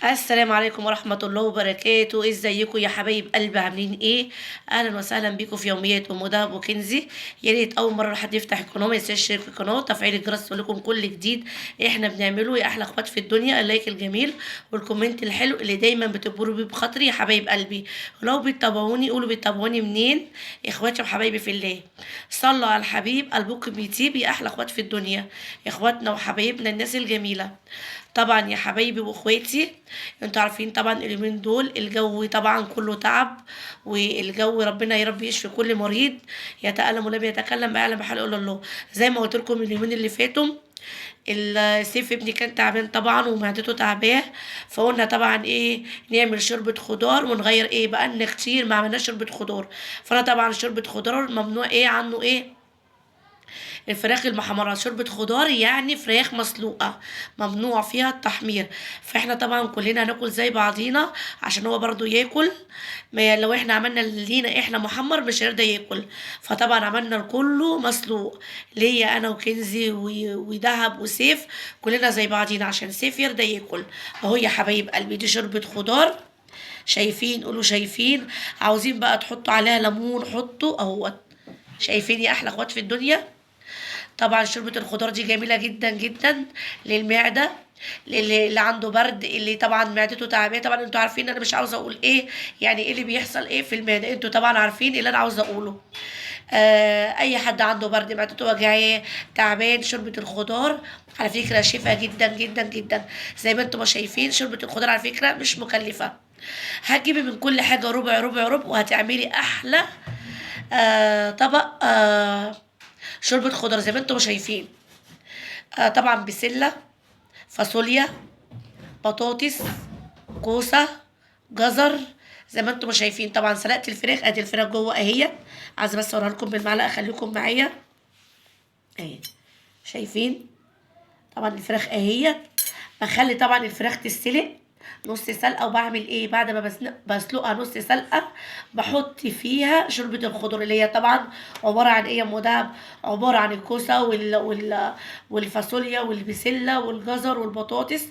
السلام عليكم ورحمة الله وبركاته، ازيكم يا حبايب قلبي؟ عاملين ايه؟ اهلا وسهلا بيكم في يوميات ام دهب وكنزي. يا ريت اول مرة حد يفتح القناة ما ينساش يشترك في القناة وتفعيل الجرس لكم كل جديد احنا بنعمله. يا احلى اخوات في الدنيا، اللايك الجميل والكومنت الحلو اللي دايما بتبروا بيه بخاطري يا حبايب قلبي. ولو بتتابعوني قولوا بتتابعوني منين يا اخواتي وحبايبي في الله. صلوا على الحبيب قلبكم بيطيب يا احلى اخوات في الدنيا، يا اخواتنا وحبايبنا الناس الجميلة. طبعا يا حبايبي واخواتي، انتوا عارفين طبعا اليومين دول الجو طبعا كله تعب، والجو ربنا يا رب يشفي كل مريض يتألم ولم يتكلم بيعلم بحال الا الله. زي ما قلت لكم اليومين اللي فاتوا السيف ابني كان تعبان طبعا ومعدته تعباه، فقلنا طبعا ايه نعمل شوربه خضار ونغير ايه بقى ان كتير ما عملناش شوربه خضار. فانا طبعا شوربه خضار ممنوع ايه عنه ايه الفراخ المحمرة. شوربة خضار يعني فراخ مسلوقة ممنوع فيها التحمير، فاحنا طبعا كلنا هناكل زي بعضينا عشان هو برضو ياكل. ما لو احنا عملنا لينا احنا محمر مش هيرضى ياكل، فطبعا عملنا كله مسلوق. ليا انا وكنزي ودهب وسيف كلنا زي بعضينا عشان سيف يرضى ياكل. اهو يا حبايب قلبي دي شوربة خضار، شايفين؟ قولوا شايفين. عاوزين بقى تحطوا عليها ليمون حطوا اهو. شايفين يا احلى اخوات في الدنيا؟ طبعا شوربة الخضار دي جميلة جدا جدا للمعدة، اللي عنده برد، اللي طبعا معدته تعبانه. طبعا انتوا عارفين انا مش عاوزه اقول ايه يعني ايه اللي بيحصل ايه في المعده، انتوا طبعا عارفين اللي انا عاوزه اقوله. اي حد عنده برد معدته وجعاه تعبان شوربه الخضار على فكره شفاء جدا جدا جدا. زي ما انتم ما شايفين شوربه الخضار على فكره مش مكلفه، هتجيبي من كل حاجه ربع ربع ربع وهتعملي احلى طبق شوربة خضار زي ما انتم شايفين. طبعا بسلة، فاصوليا، بطاطس، كوسة، جزر، زي ما انتم شايفين. طبعا سلقت الفراخ، ادي الفراخ جوه اهي، عايزه بس اوريها لكم بالمعلقه خليكم معايا اهي. شايفين؟ طبعا الفراخ اهي. بخلي طبعا الفراخ تتسلق نص سلقه، وبعمل ايه بعد ما بسلقها نص سلقه بحط فيها شوربه الخضار اللي هي طبعا عباره عن ايه يا ام دهب؟ عباره عن الكوسه والفاصوليا والبسله والجزر والبطاطس.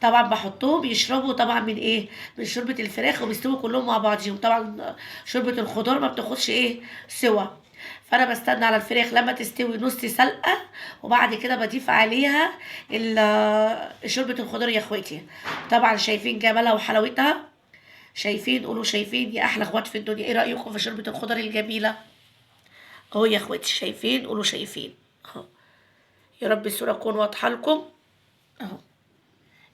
طبعا بحطهم يشربوا طبعا من ايه من شوربه الفراخ وبيستووا كلهم مع بعضهم. طبعا شوربه الخضار ما بتاخدش ايه سوا، فانا بستنى على الفراخ لما تستوي نص سلقه وبعد كده بضيف عليها شوربه الخضار يا اخواتي. طبعا شايفين جمالها وحلاوتها؟ شايفين؟ قولوا شايفين يا احلى اخوات في الدنيا. ايه رايكم في شوربه الخضار الجميله؟ اهو يا اخواتي شايفين؟ قولوا شايفين اهو. يا رب الصوره تكون واضحه لكم اهو.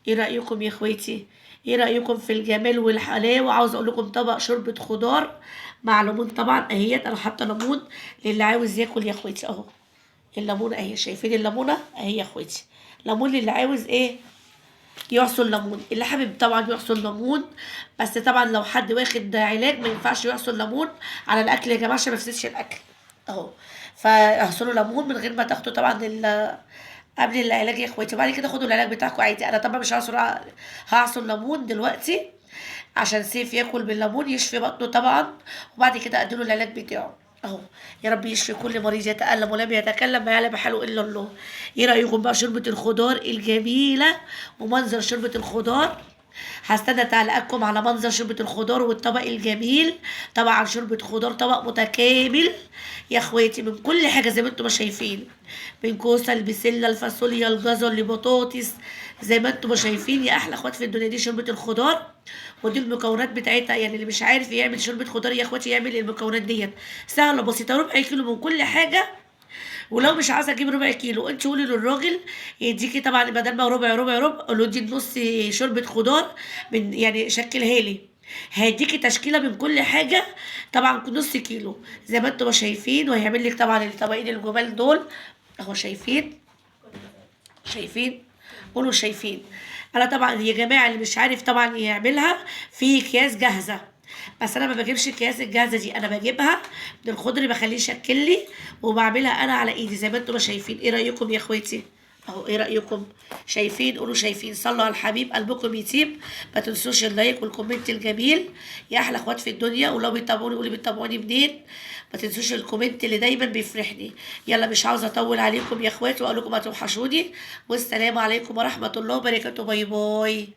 ايه رايكم يا اخواتي؟ ايه رايكم في الجمال والحلاوه؟ عاوز اقول لكم طبق شوربه خضار مع ليمون. طبعا اهيت انا حاطه ليمون للي عاوز ياكل يا اخواتي اهو. الليمونه اهي، شايفين الليمونه اهي يا اخواتي؟ ليمون للي عاوز ايه يعصر ليمون، اللي حابب طبعا يعصر ليمون. بس طبعا لو حد واخد علاج ما ينفعش يعصر ليمون على الاكل يا جماعه عشان ما يفسدش الاكل اهو. فاعصروا ليمون من غير ما تاخدوا طبعا قبل العلاج يا اخواتي، وبعد كده خدوا العلاج بتاعكم عادي. انا طبعا مش هعصر ليمون دلوقتي عشان سيف ياكل بالليمون يشفي بطنه طبعا، وبعد كده اديله العلاج بتاعه اهو. يا رب يشفي كل مريض يتألم ولم يتكلم ما يعلم بحاله الا الله. ايه رايكم بقى شوربه الخضار الجميله ومنظر شوربه الخضار؟ هستنى تعليقاتكم على منظر شوربة الخضار والطبق الجميل. طبعا شوربة خضار طبق متكامل يا اخواتي من كل حاجة زي ما انتم ما شايفين، من كوسة البسلة الفاصوليا الجزر لبطاطس، زي ما انتم ما شايفين يا احلى اخوات في الدنيا. دي شوربة الخضار ودي المكونات بتاعتها، يعني اللي مش عارف يعمل شوربة خضار يا اخواتي يعمل المكونات ديت سهلة بسيطة. ربع كيلو من كل حاجة، ولو مش عايزه اجيب ربع كيلو انت قولي للراجل يديكي طبعا بدل ما ربع ربع ربع قولوا دي نص شوربه خضار من يعني شكلها لي هيديكي تشكيله من كل حاجه طبعا نص كيلو زي ما انتم شايفين، وهيعمل لك طبعا الطبقين الجمال دول اهو. شايفين؟ شايفين؟ قولوا شايفين. انا طبعا يا جماعه اللي مش عارف طبعا يعملها في اكياس جاهزه، بس انا ما بجيبش الكياس الجاهزه دي، انا بجيبها من الخضر بخليه يشكل لي وبعملها انا على ايدي زي ما انتم ما شايفين. ايه رايكم يا اخواتي اهو؟ ايه رايكم؟ شايفين؟ قولوا شايفين. صلوا على الحبيب قلبكم يطيب. ما تنسوش اللايك والكومنت الجميل يا احلى اخوات في الدنيا. ولو بتتابعوني قولي بتتابعوني منين، ما تنسوش الكومنت اللي دايما بيفرحني. يلا مش عاوزه اطول عليكم يا اخواتي واقول لكم ما توحشوني، والسلام عليكم ورحمه الله وبركاته. باي باي.